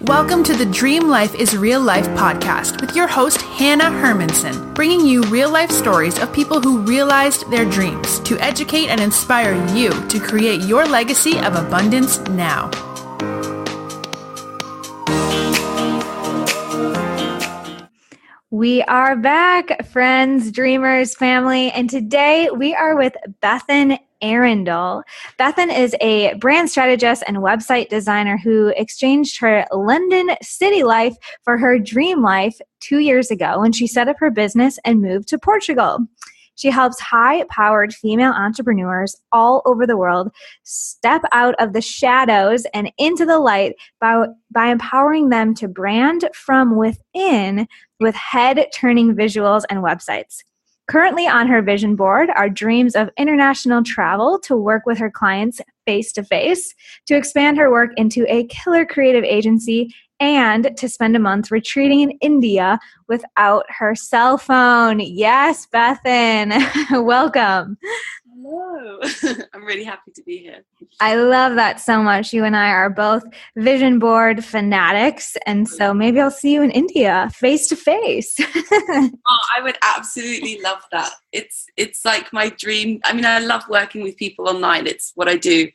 Welcome to the Dream Life is Real Life podcast with your host, Hannah Hermanson, bringing you real life stories of people who realized their dreams to educate and inspire you to create your legacy of abundance now. We are back, friends, dreamers, family, and today we are with Bethan Arundel. Bethan is a brand strategist and website designer who exchanged her London city life for her dream life 2 years ago when she set up her business and moved to Portugal. She helps high-powered female entrepreneurs all over the world step out of the shadows and into the light by empowering them to brand from within with head-turning visuals and websites. Currently on her vision board are dreams of international travel to work with her clients face-to-face, to expand her work into a killer creative agency, and to spend a month retreating in India without her cell phone. Yes, Bethan, welcome. Hello. I'm really happy to be here. I love that so much. You and I are both vision board fanatics, and so maybe I'll see you in India face to face. I would absolutely love that. It's like my dream. I mean, I love working with people online. It's what I do.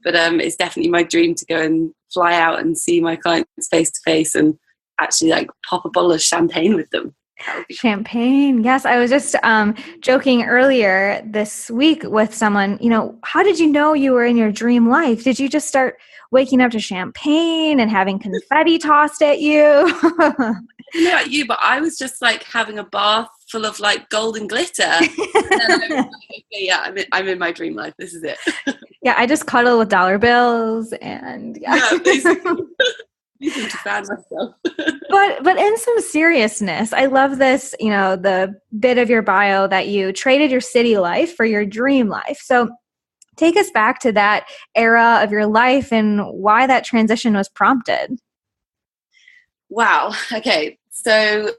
But it's definitely my dream to go and fly out and see my clients face to face and actually like pop a bottle of champagne with them. Champagne. Yes. I was just joking earlier this week with someone, how did you know you were in your dream life? Did you just start waking up to champagne and having confetti tossed at you? I don't know about you, but I was just like having a bath full of like gold and glitter. And then I was like, okay, yeah, I'm in my dream life. This is it. Yeah, I just cuddle with dollar bills and basically. To fan myself. but in some seriousness, I love this, the bit of your bio that you traded your city life for your dream life. So take us back to that era of your life and why that transition was prompted. Wow. Okay. So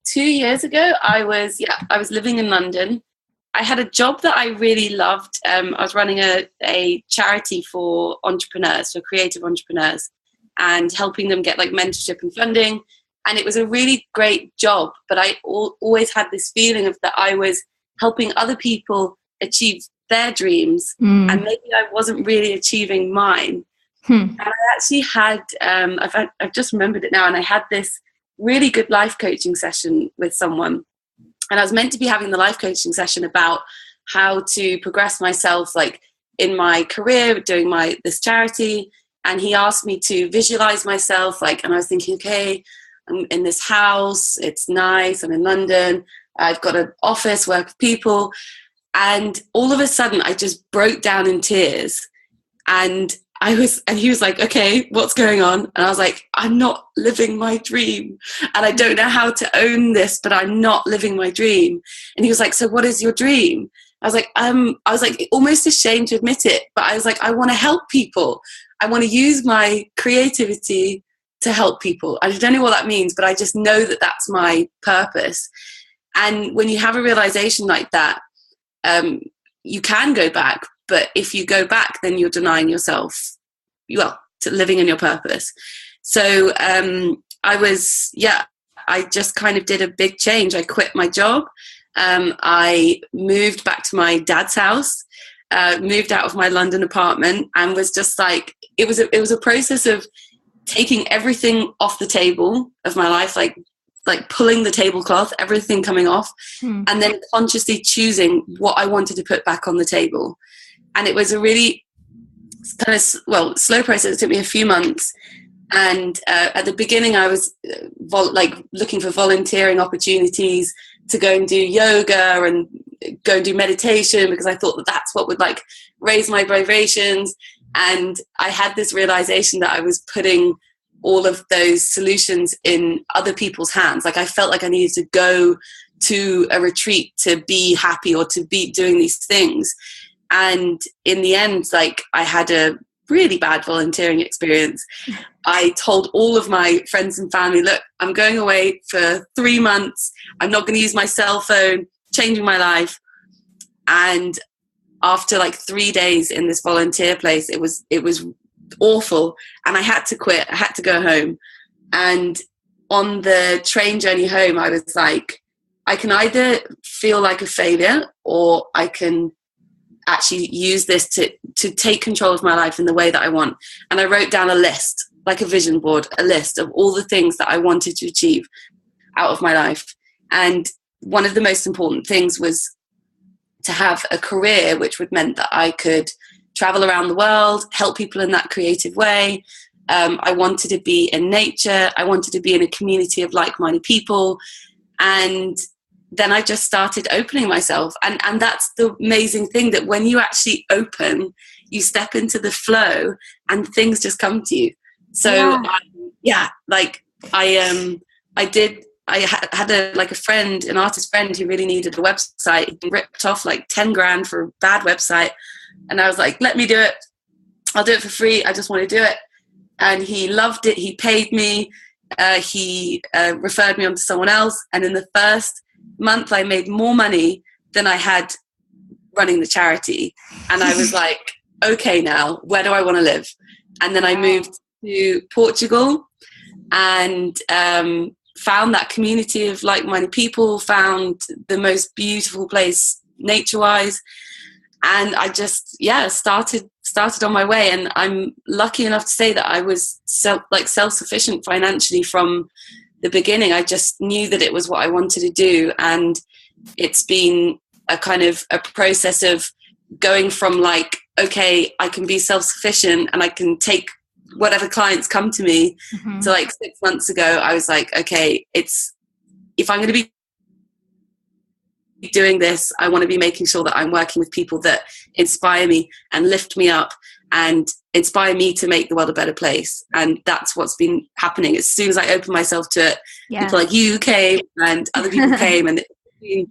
2 years ago, I was living in London. I had a job that I really loved. I was running a charity for entrepreneurs, for creative entrepreneurs, and helping them get like mentorship and funding. And it was a really great job, but I always had this feeling of that I was helping other people achieve their dreams, and maybe I wasn't really achieving mine. And I actually had, I've just remembered it now, and I had this really good life coaching session with someone. And I was meant to be having the life coaching session about how to progress myself, like in my career, doing this charity. And he asked me to visualize myself, and I was thinking, okay, I'm in this house, it's nice, I'm in London, I've got an office, work with people. And all of a sudden, I just broke down in tears. And he was like, okay, what's going on? And I was like, I'm not living my dream. And I don't know how to own this, but I'm not living my dream. And he was like, so what is your dream? I was like almost ashamed to admit it, but I was like, I want to help people. I want to use my creativity to help people. I don't know what that means, but I just know that that's my purpose. And when you have a realization like that, you can go back. But if you go back, then you're denying yourself, to living in your purpose. So I just kind of did a big change. I quit my job. I moved back to my dad's house, moved out of my London apartment, and was just like, it was a process of taking everything off the table of my life, like pulling the tablecloth, everything coming off, and then consciously choosing what I wanted to put back on the table. And it was a really kind of, slow process. It took me a few months. And at the beginning, I was looking for volunteering opportunities to go and do yoga and go and do meditation, because I thought that that's what would raise my vibrations. And I had this realization that I was putting all of those solutions in other people's hands. I felt like I needed to go to a retreat to be happy or to be doing these things. And in the end, I had a really bad volunteering experience. I told all of my friends and family, look, I'm going away for 3 months. I'm not going to use my cell phone, changing my life. And after 3 days in this volunteer place, it was awful. And I had to quit. I had to go home. And on the train journey home, I was like, I can either feel like a failure, or I can actually use this to take control of my life in the way that I want. And I wrote down a list, like a vision board, a list of all the things that I wanted to achieve out of my life. And one of the most important things was to have a career which would meant that I could travel around the world, help people in that creative way. I wanted to be in nature. I wanted to be in a community of like-minded people. And then I just started opening myself. And that's the amazing thing, that when you actually open, you step into the flow and things just come to you. So I had a friend, an artist friend, who really needed a website. He'd been ripped off like 10 grand for a bad website. And I was like, let me do it. I'll do it for free. I just want to do it. And he loved it. He paid me. He referred me on to someone else. And in the first month, I made more money than I had running the charity. And I was like, okay, now where do I want to live? And then I moved to Portugal and found that community of like-minded people, found the most beautiful place nature-wise. And I just, started on my way. And I'm lucky enough to say that I was self-sufficient financially from the beginning. I just knew that it was what I wanted to do. And it's been a kind of a process of going from like, okay, I can be self-sufficient and I can take whatever clients come to me. Mm-hmm. So like 6 months ago, I was like, okay, if I'm going to be doing this, I want to be making sure that I'm working with people that inspire me and lift me up and inspire me to make the world a better place. And that's what's been happening. As soon as I opened myself to it, people like you came and other people came, and it's been,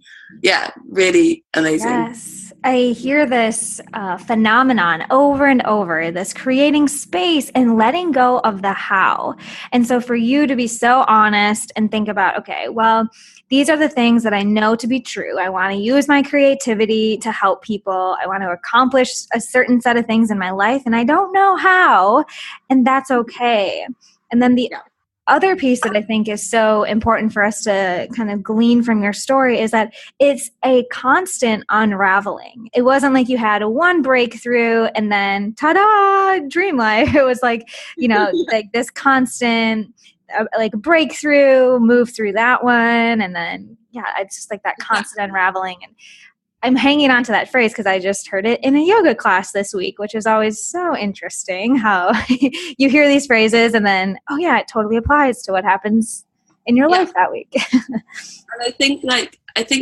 really amazing. Yes. I hear this phenomenon over and over, this creating space and letting go of the how. And so for you to be so honest and think about, okay, well, these are the things that I know to be true. I want to use my creativity to help people. I want to accomplish a certain set of things in my life, and I don't know how, and that's okay. And then the other piece that I think is so important for us to kind of glean from your story is that it's a constant unraveling. It wasn't like you had one breakthrough and then ta-da, dream life. It was like, like this constant like breakthrough, move through that one. And then, it's just like that constant unraveling. And I'm hanging on to that phrase because I just heard it in a yoga class this week, which is always so interesting how you hear these phrases and then, it totally applies to what happens in your life that week. And I think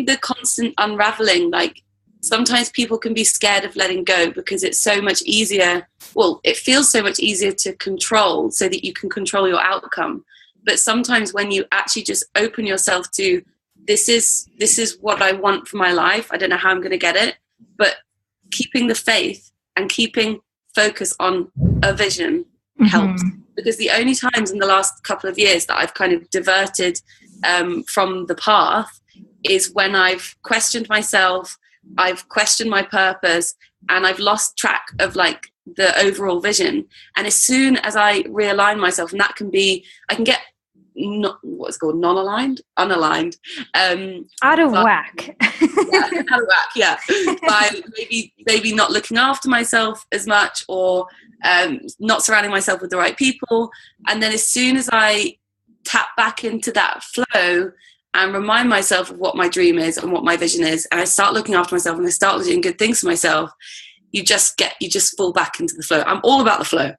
the constant unraveling, like sometimes people can be scared of letting go because it's so much easier. Well, it feels so much easier to control so that you can control your outcome. But sometimes when you actually just open yourself to, this is what I want for my life. I don't know how I'm going to get it, but keeping the faith and keeping focus on a vision helps. Because the only times in the last couple of years that I've kind of diverted from the path is when I've questioned myself, I've questioned my purpose, and I've lost track of like the overall vision. And as soon as I realign myself, and that can be, I can get what's called unaligned, out of whack. Out of whack, by maybe not looking after myself as much, or not surrounding myself with the right people. And then as soon as I tap back into that flow and remind myself of what my dream is and what my vision is, and I start looking after myself and I start doing good things for myself, you just fall back into the flow. I'm all about the flow.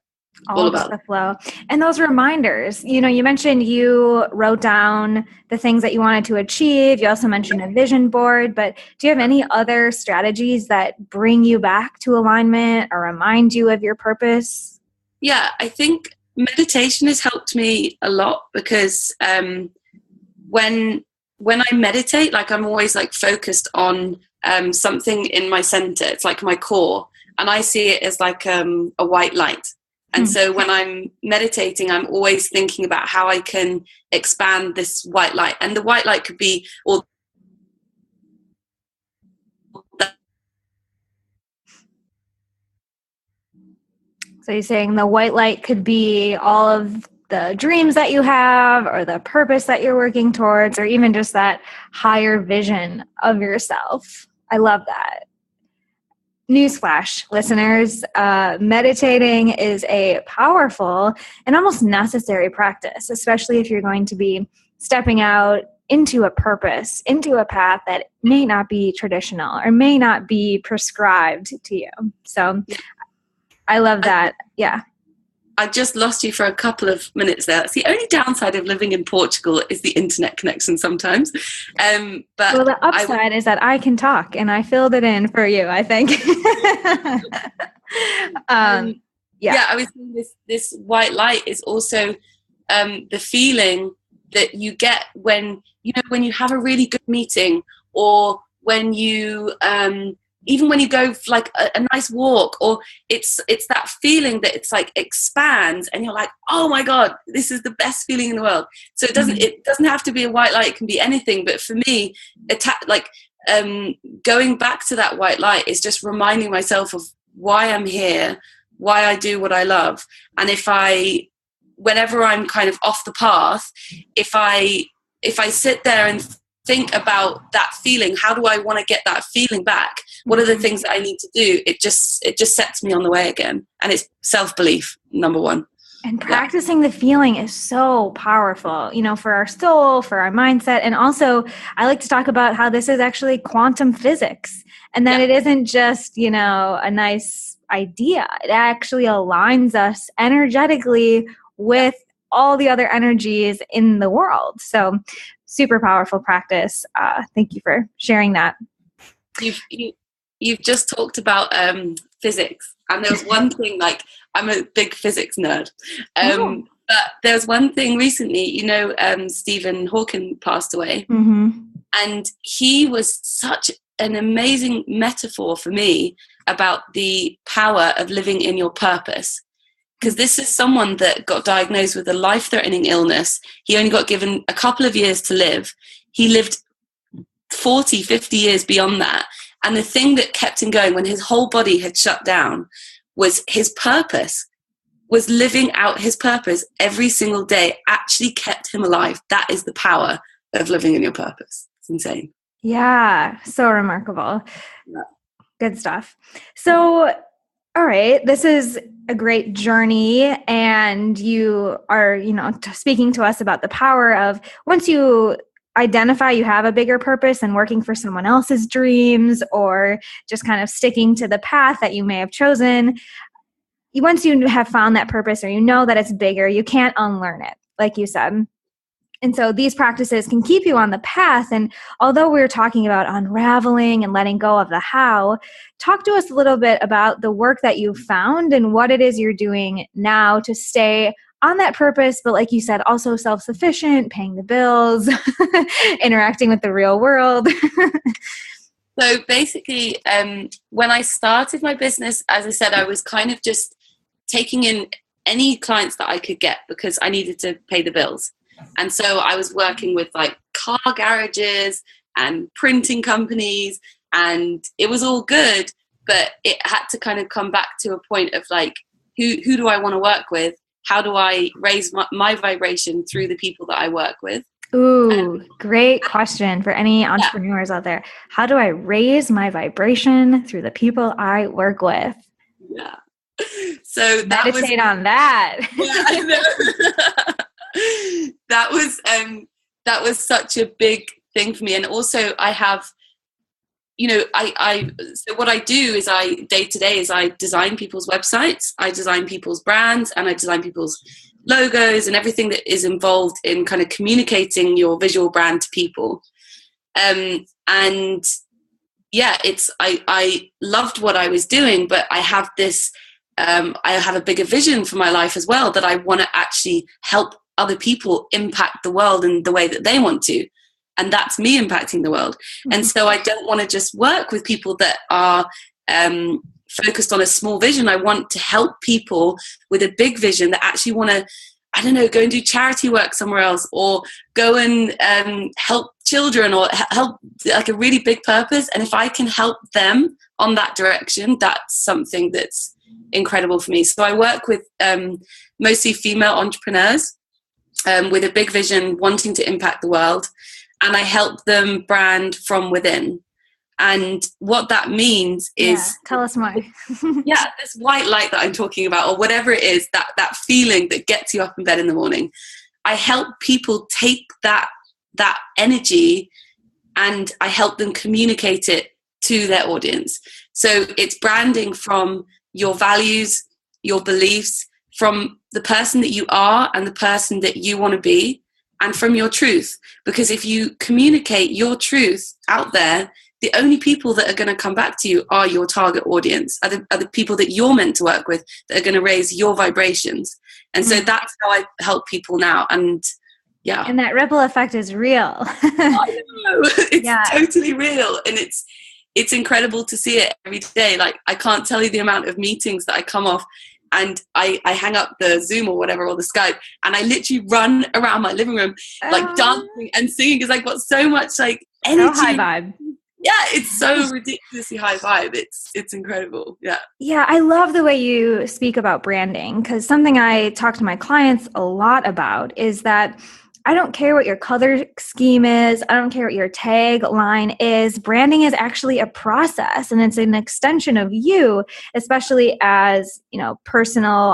All about the flow. And those reminders, you mentioned you wrote down the things that you wanted to achieve. You also mentioned a vision board, but do you have any other strategies that bring you back to alignment or remind you of your purpose? Yeah, I think meditation has helped me a lot because when I meditate, like I'm always like focused on something in my center. It's like my core, and I see it as like a white light. And so when I'm meditating, I'm always thinking about how I can expand this white light. And the white light could be all So you're saying the white light could be all of the dreams that you have or the purpose that you're working towards, or even just that higher vision of yourself. I love that. Newsflash, listeners, meditating is a powerful and almost necessary practice, especially if you're going to be stepping out into a purpose, into a path that may not be traditional or may not be prescribed to you. So I love that. Yeah. I just lost you for a couple of minutes there. That's the only downside of living in Portugal is the internet connection sometimes. But well, the upside is that I can talk, and I filled it in for you, I think. I was saying this white light is also the feeling that you get when you have a really good meeting, or when you even when you go for like a nice walk, or it's that feeling that it's like expands and you're like, oh my God, this is the best feeling in the world. So it doesn't have to be a white light, it can be anything. But for me, going back to that white light is just reminding myself of why I'm here, why I do what I love. And whenever I'm kind of off the path, if I sit there and think about that feeling, how do I want to get that feeling back? What are the things that I need to do? It just sets me on the way again. And it's self-belief, number one. And practicing the feeling is so powerful, for our soul, for our mindset. And also, I like to talk about how this is actually quantum physics, and that it isn't just, a nice idea. It actually aligns us energetically with all the other energies in the world. So super powerful practice. Thank you for sharing that. You've just talked about physics, and there was one thing, like, I'm a big physics nerd, but there was one thing recently, Stephen Hawking passed away, and he was such an amazing metaphor for me about the power of living in your purpose. Because this is someone that got diagnosed with a life-threatening illness. He only got given a couple of years to live. He lived 40, 50 years beyond that. And the thing that kept him going when his whole body had shut down was his purpose, was living out his purpose every single day actually kept him alive. That is the power of living in your purpose. It's insane. Yeah, so remarkable. Yeah. Good stuff. So, all right, this is a great journey, and you are, speaking to us about the power of once you identify you have a bigger purpose and working for someone else's dreams, or just kind of sticking to the path that you may have chosen. Once you have found that purpose, or that it's bigger, you can't unlearn it, like you said. And so these practices can keep you on the path. And although we're talking about unraveling and letting go of the how, talk to us a little bit about the work that you found and what it is you're doing now to stay on that purpose, but like you said, also self-sufficient, paying the bills, interacting with the real world. So basically, when I started my business, as I said, I was kind of just taking in any clients that I could get because I needed to pay the bills. And so I was working with like car garages and printing companies, and it was all good, but it had to kind of come back to a point of like, who do I want to work with? How do I raise my vibration through the people that I work with? Ooh, great question for any entrepreneurs out there. How do I raise my vibration through the people I work with? Yeah. So meditate on that. Yeah, I know. That was such a big thing for me. And also I have, so what I do is day to day is I design people's websites, I design people's brands, and I design people's logos and everything that is involved in kind of communicating your visual brand to people. And yeah, I loved what I was doing, but I have this, I have a bigger vision for my life as well, that I want to actually help other people impact the world in the way that they want to. And that's me impacting the world. Mm-hmm. And so I don't want to just work with people that are focused on a small vision. I want to help people with a big vision that actually want to, I don't know, go and do charity work somewhere else, or go and help children, or help like a really big purpose. And if I can help them on that direction, that's something that's incredible for me. So I work with mostly female entrepreneurs with a big vision, wanting to impact the world, and I help them brand from within. And what that means is, tell us more. This white light that I'm talking about, or whatever it is, that feeling that gets you up in bed in the morning. I help people take that energy, and I help them communicate it to their audience. So it's branding from your values, your beliefs, from the person that you are and the person that you want to be, and from your truth. Because if you communicate your truth out there, the only people that are going to come back to you are your target audience, are the people that you're meant to work with, that are going to raise your vibrations. And so that's how I help people now. And and that ripple effect is real. I know. It's totally real. And it's incredible to see it every day. Like, I can't tell you the amount of meetings that I come off, and I hang up the Zoom or whatever, or the Skype, and I literally run around my living room, like dancing and singing, because I've got so much like energy. So high vibe. Yeah, it's so ridiculously high vibe. It's incredible. Yeah. Yeah, I love the way you speak about branding, because something I talk to my clients a lot about is that I don't care what your color scheme is. I don't care what your tagline is. Branding is actually a process, and it's an extension of you, especially as, personal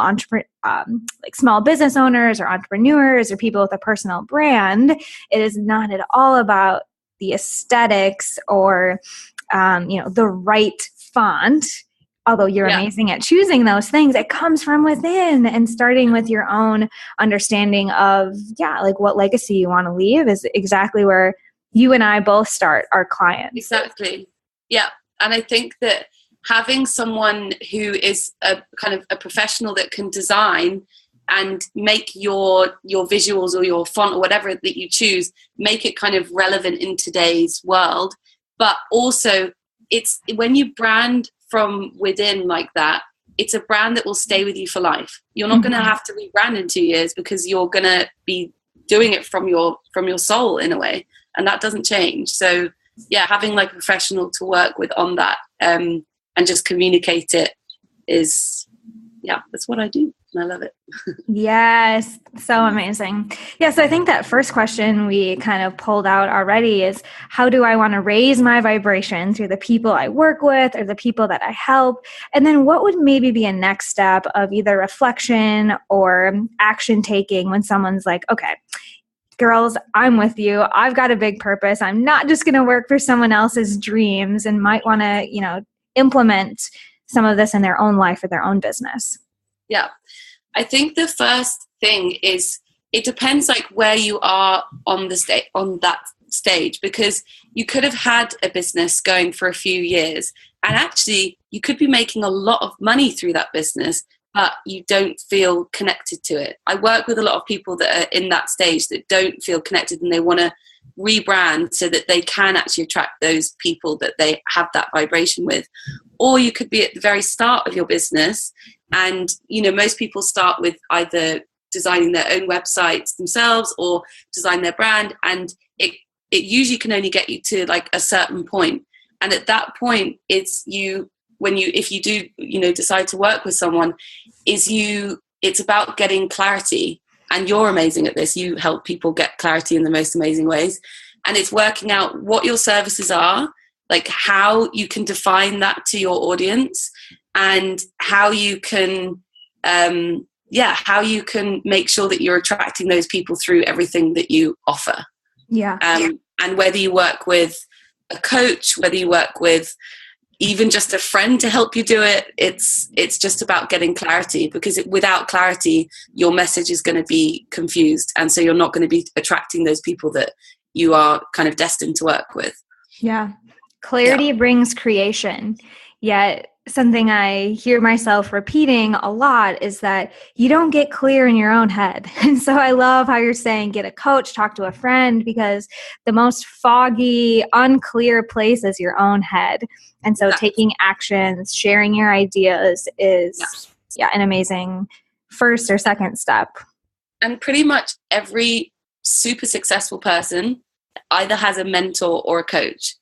like small business owners or entrepreneurs or people with a personal brand. It is not at all about the aesthetics or, the right font. Although you're amazing at choosing those things, it comes from within, and starting with your own understanding of, like what legacy you want to leave is exactly where you and I both start our clients. Exactly. Yeah. And I think that having someone who is a kind of a professional that can design and make your visuals or your font or whatever that you choose, make it kind of relevant in today's world. But also, it's when you brand from within like that, it's a brand that will stay with you for life. You're not going to have to rebrand in 2 years, because you're going to be doing it from your soul in a way, and that doesn't change. So having like a professional to work with on that and just communicate it is that's what I do, and I love it. Yes, so amazing. So I think that first question we kind of pulled out already is, how do I want to raise my vibration through the people I work with or the people that I help? And then what would maybe be a next step of either reflection or action taking when someone's like, okay, girls, I'm with you. I've got a big purpose. I'm not just going to work for someone else's dreams, and might want to, implement some of this in their own life or their own business. Yeah. I think the first thing is, it depends like where you are on that stage, because you could have had a business going for a few years, and actually you could be making a lot of money through that business, but you don't feel connected to it. I work with a lot of people that are in that stage that don't feel connected, and they want to rebrand so that they can actually attract those people that they have that vibration with. Or you could be at the very start of your business, and most people start with either designing their own websites themselves or design their brand, and it usually can only get you to like a certain point. And at that point, if you do decide to work with someone, it's about getting clarity. And you're amazing at this. You help people get clarity in the most amazing ways. And it's working out what your services are, like how you can define that to your audience, and how you can make sure that you're attracting those people through everything that you offer. And whether you work with a coach, whether you work with even just a friend to help you do it, it's just about getting clarity, because without clarity, your message is going to be confused, and so you're not going to be attracting those people that you are kind of destined to work with. Clarity brings creation. Yet something I hear myself repeating a lot is that you don't get clear in your own head. And so I love how you're saying get a coach, talk to a friend, because the most foggy, unclear place is your own head. And so taking actions, sharing your ideas is an amazing first or second step. And pretty much every super successful person either has a mentor or a coach.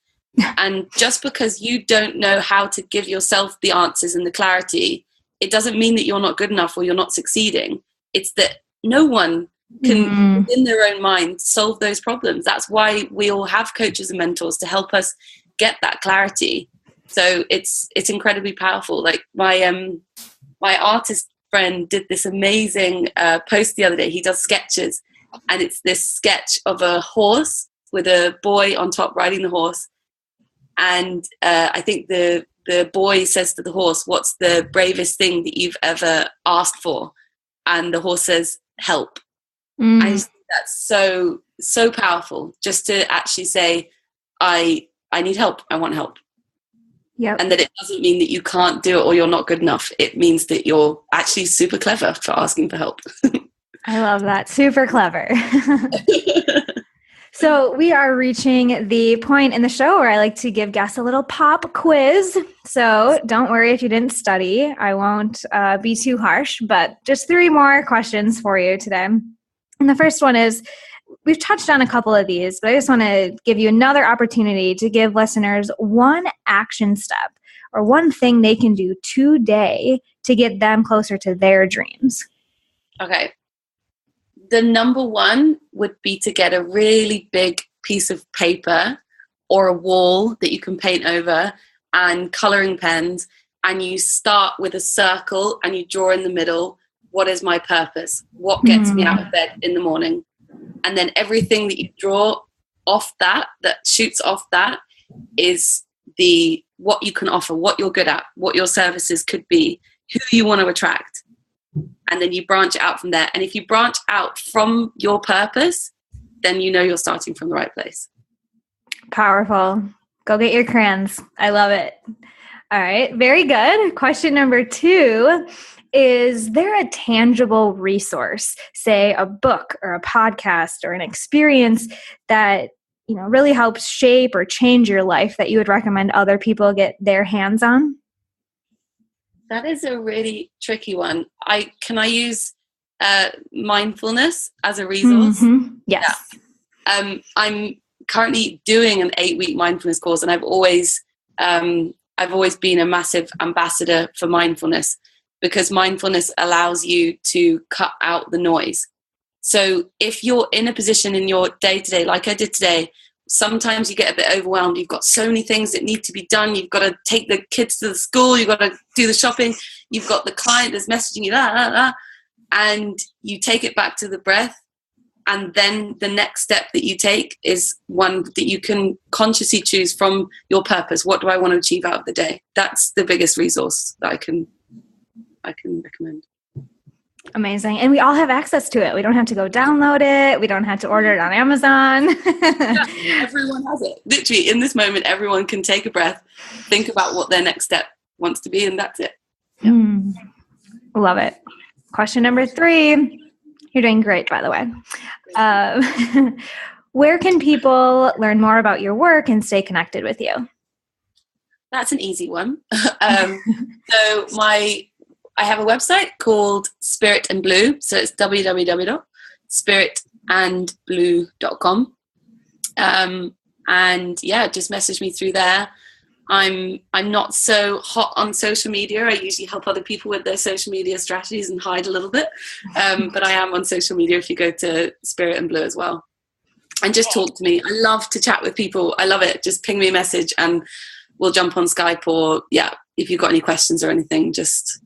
And just because you don't know how to give yourself the answers and the clarity it doesn't mean that you're not good enough or you're not succeeding. It's that no one can, within their own mind, solve those problems. That's why we all have coaches and mentors to help us get that clarity. So it's incredibly powerful. Like my artist friend did this amazing post the other day. He does sketches, and it's this sketch of a horse with a boy on top riding the horse. And I think the boy says to the horse, "What's the bravest thing that you've ever asked for?" And the horse says, "Help." I just think that's so powerful, just to actually say, I need help. I want help. Yep. And that it doesn't mean that you can't do it or you're not good enough. It means that you're actually super clever for asking for help. I love that. Super clever. So we are reaching the point in the show where I like to give guests a little pop quiz. So don't worry if you didn't study. I won't be too harsh, but just 3 more questions for you today. And the first one is, we've touched on a couple of these, but I just want to give you another opportunity to give listeners one action step or one thing they can do today to get them closer to their dreams. Okay. The number one would be to get a really big piece of paper or a wall that you can paint over and coloring pens, and you start with a circle and you draw in the middle, what is my purpose? What gets me out of bed in the morning? And then everything that you draw off that shoots off that, is what you can offer, what you're good at, what your services could be, who you want to attract. And then you branch out from there. And if you branch out from your purpose, then you know you're starting from the right place. Powerful. Go get your crayons. I love it. All right. Very good. Question number 2. Is there a tangible resource, say a book or a podcast or an experience that, really helps shape or change your life that you would recommend other people get their hands on? That is a really tricky one. Can I use mindfulness as a resource? Mm-hmm. Yes. Yeah. I'm currently doing an 8-week mindfulness course, and I've always been a massive ambassador for mindfulness, because mindfulness allows you to cut out the noise. So if you're in a position in your day-to-day, like I did today, sometimes you get a bit overwhelmed. You've got so many things that need to be done. You've got to take the kids to the school. You've got to do the shopping. You've got the client that's messaging you, and you take it back to the breath. And then the next step that you take is one that you can consciously choose from your purpose. What do I want to achieve out of the day? That's the biggest resource that I can recommend. Amazing. And we all have access to it. We don't have to go download it. We don't have to order it on Amazon. Yeah, everyone has it. Literally, in this moment, everyone can take a breath, think about what their next step wants to be, and that's it. Yeah. Love it. Question number 3. You're doing great, by the way. Where can people learn more about your work and stay connected with you? That's an easy one. I have a website called Spirit and Blue. So it's www.spiritandblue.com. And yeah, just message me through there. I'm not so hot on social media. I usually help other people with their social media strategies and hide a little bit. But I am on social media if you go to Spirit and Blue as well. And just talk to me. I love to chat with people. I love it. Just ping me a message and we'll jump on Skype, or if you've got any questions or anything, just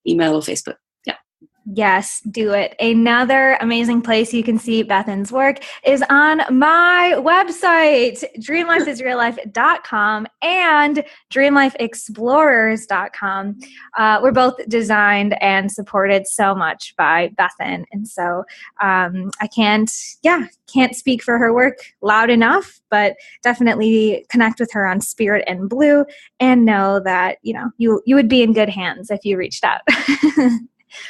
email or Facebook. Yeah. Yes, do it. Another amazing place you can see Bethan's work is on my website, dreamlifeisreallife.com and dreamlifeexplorers.com. We're both designed and supported so much by Bethan. And so I can't speak for her work loud enough, but definitely connect with her on Spirit and Blue and know that, you would be in good hands if you reached out.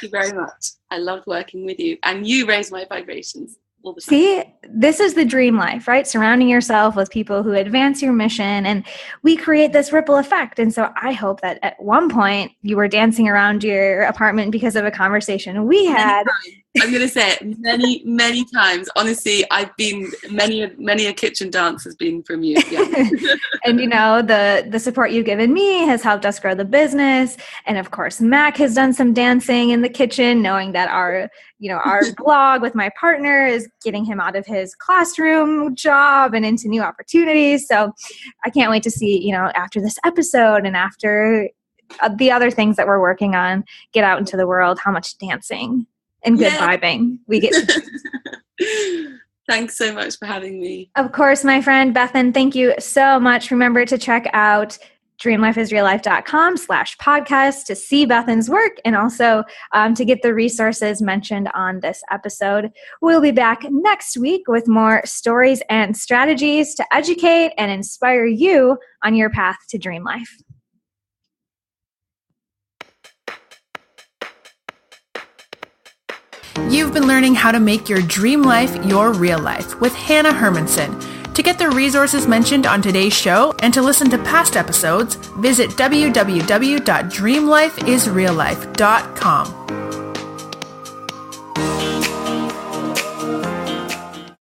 Thank you very much. I loved working with you, and you raise my vibrations all the time. See, this is the dream life, right? Surrounding yourself with people who advance your mission, and we create this ripple effect. And so I hope that at one point you were dancing around your apartment because of a conversation we had. I'm going to say it many times. Honestly, I've been many a kitchen dance has been from you. Yeah. And the support you've given me has helped us grow the business. And of course, Mac has done some dancing in the kitchen, knowing that our blog with my partner is getting him out of his classroom job and into new opportunities. So I can't wait to see, after this episode and after the other things that we're working on, get out into the world, how much dancing and good vibing we get to do. Thanks so much for having me. Of course, my friend Bethan, thank you so much. Remember to check out dreamlifeisreallife.com/podcast to see Bethan's work and also to get the resources mentioned on this episode. We'll be back next week with more stories and strategies to educate and inspire you on your path to dream life. You've been learning how to make your dream life your real life with Hannah Hermanson. To get the resources mentioned on today's show and to listen to past episodes, visit www.dreamlifeisreallife.com.